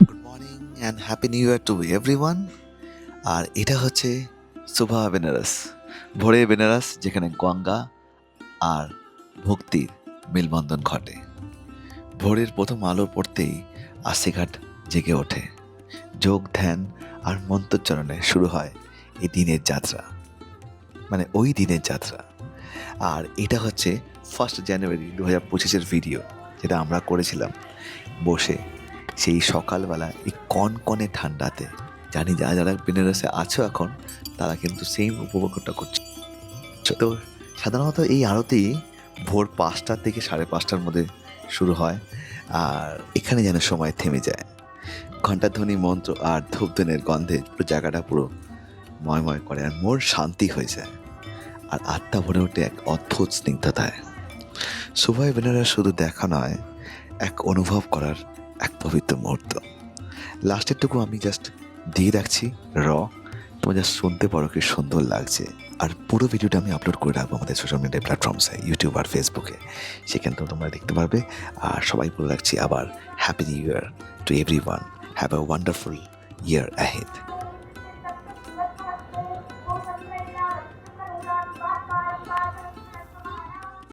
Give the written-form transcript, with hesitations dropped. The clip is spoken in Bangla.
Good morning and happy new year to everyone. আর এটা হচ্ছে সুবহ বেনারস, ভোরের বেনারস, যেখানে গঙ্গা আর ভক্তির মেলবন্ধন ঘটে। ভোরের প্রথম আলো পড়তেই আশিঘাট জেগে ওঠে। যোগ, ধ্যান আর মন্ত্রোচ্চারণে শুরু হয় এই দিনের যাত্রা, মানে ওই দিনের যাত্রা। আর এটা হচ্ছে 1 জানুয়ারি 2025-এর ভিডিও, যেটা আমরা করেছিলাম বসে সেই সকালবেলা এই কনকনে ঠান্ডাতে। জানি যারা যারা বেনারসে আছো এখন, তারা কিন্তু সেম উপভোগটা করছে। তো সাধারণত এই আরতি ভোর 5টা থেকে 5:30টার মধ্যে শুরু হয়, আর এখানে যেন সময় থেমে যায়। ঘণ্টাধ্বনি, মন্ত্র আর ধূপধনের গন্ধে পুরো জায়গাটা পুরো ময়ময় করে, আর মন শান্তি হয়ে যায়, আর আত্মা ভরে ওঠে এক অদ্ভুত স্নিগ্ধতায়। সুবহ বেনারস শুধু দেখা নয়, এক অনুভব করার এক পবিত্র মুহূর্ত। লাস্টেরটুকু আমি জাস্ট দিয়ে রাখছি তোমরা জাস্ট শুনতে পারো কি সুন্দর লাগছে। আর পুরো ভিডিওটা আমি আপলোড করে রাখবো আমাদের সোশ্যাল মিডিয়া প্ল্যাটফর্মসে, ইউটিউব আর ফেসবুকে, সেখানে তো তোমরা দেখতে পারবে। আর সবাই বলে রাখছি আবার happy new year to everyone, have a wonderful year ahead.